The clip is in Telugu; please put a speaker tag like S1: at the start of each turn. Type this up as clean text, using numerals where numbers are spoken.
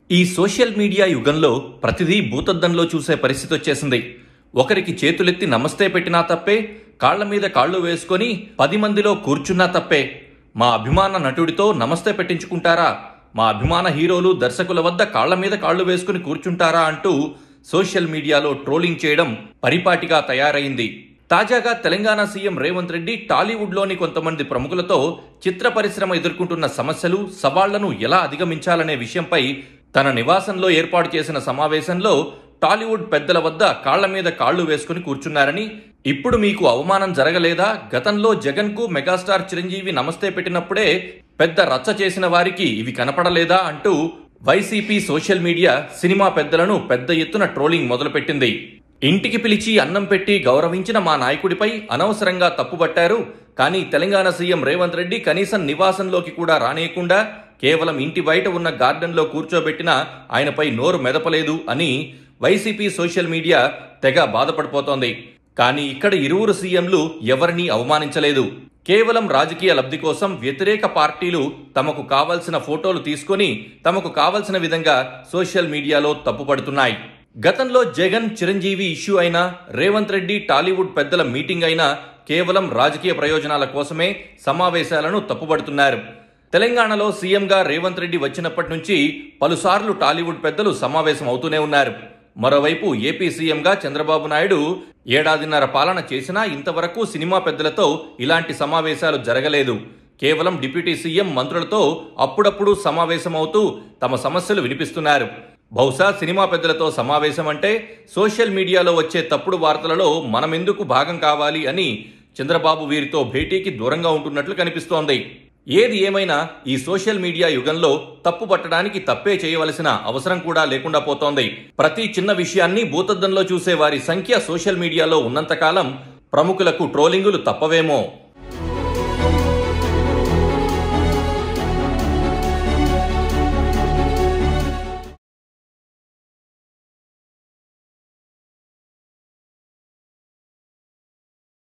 S1: ఈ సోషల్ మీడియా యుగంలో ప్రతిదీ భూతద్దంలో చూసే పరిస్థితి వచ్చేసింది. ఒకరికి చేతులెత్తి నమస్తే పెట్టినా తప్పే, కాళ్ల మీద కాళ్ళు వేసుకొని 10 మందిలో కూర్చున్నా తప్పే. మా అభిమాన నటుడితో నమస్తే పెట్టించుకుంటారా, మా అభిమాన హీరోలు దర్శకుల వద్ద కాళ్ల మీద కాళ్ళు వేసుకుని కూర్చుంటారా అంటూ సోషల్ మీడియాలో ట్రోలింగ్ చేయడం పరిపాటిగా తయారైంది. తాజాగా తెలంగాణ సీఎం రేవంత్ రెడ్డి టాలీవుడ్లోని కొంతమంది ప్రముఖులతో చిత్ర పరిశ్రమ ఎదుర్కొంటున్న సమస్యలు, సవాళ్లను ఎలా అధిగమించాలనే విషయంపై తన నివాసంలో ఏర్పాటు చేసిన సమావేశంలో టాలీవుడ్ పెద్దల వద్ద కాళ్ల మీద కాళ్లు వేసుకుని కూర్చున్నారని, ఇప్పుడు మీకు అవమానం జరగలేదా, గతంలో జగన్కు మెగాస్టార్ చిరంజీవి నమస్తే పెట్టినప్పుడే పెద్ద రచ్చ చేసిన వారికి ఇవి కనపడలేదా అంటూ వైసీపీ సోషల్ మీడియా సినిమా పెద్దలను పెద్ద ఎత్తున ట్రోలింగ్ మొదలుపెట్టింది. ఇంటికి పిలిచి అన్నం పెట్టి గౌరవించిన మా నాయకుడిపై అనవసరంగా తప్పుపట్టారు, కానీ తెలంగాణ సీఎం రేవంత్ రెడ్డి కనీసం నివాసంలోకి కూడా రానేయకుండా కేవలం ఇంటి బయట ఉన్న గార్డెన్లో కూర్చోబెట్టిన ఆయనపై నోరు మెదపలేదు అని వైసీపీ సోషల్ మీడియా తెగ బాధపడిపోతోంది. కానీ ఇక్కడ ఇరువురు సీఎంలు ఎవరినీ అవమానించలేదు. కేవలం రాజకీయ లబ్ధి కోసం వ్యతిరేక పార్టీలు తమకు కావలసిన ఫోటోలు తీసుకొని తమకు కావలసిన విధంగా సోషల్ మీడియాలో తప్పుపడుతున్నాయి. గతంలో జగన్ చిరంజీవి ఇష్యూ అయినా, రేవంత్ రెడ్డి టాలీవుడ్ పెద్దల మీటింగ్ అయినా కేవలం రాజకీయ ప్రయోజనాల కోసమే సమావేశాలను తప్పుపడుతున్నారు. తెలంగాణలో సీఎంగా రేవంత్ రెడ్డి వచ్చినప్పటి నుంచి పలుసార్లు టాలీవుడ్ పెద్దలు సమావేశం అవుతూనే ఉన్నారు. మరోవైపు ఏపీ సీఎంగా చంద్రబాబు నాయుడు 1.5 పాలన చేసినా ఇంతవరకు సినిమా పెద్దలతో ఇలాంటి సమావేశాలు జరగలేదు. కేవలం డిప్యూటీ సీఎం మంత్రులతో అప్పుడప్పుడు సమావేశమవుతూ తమ సమస్యలు వినిపిస్తున్నారు. బహుశా సినిమా పెద్దలతో సమావేశం అంటే సోషల్ మీడియాలో వచ్చే తప్పుడు వార్తలలో మనమెందుకు భాగం కావాలి అని చంద్రబాబు వీరితో భేటీకి దూరంగా ఉంటున్నట్లు కనిపిస్తోంది. ఏది ఏమైనా ఈ సోషల్ మీడియా యుగంలో తప్పు పట్టడానికి తప్పే చేయవలసిన అవసరం కూడా లేకుండా పోతోంది. ప్రతి చిన్న విషయాన్ని భూతద్దంలో చూసే వారి సంఖ్య సోషల్ మీడియాలో ఉన్నంతకాలం ప్రముఖులకు ట్రోలింగులు తప్పవేమో.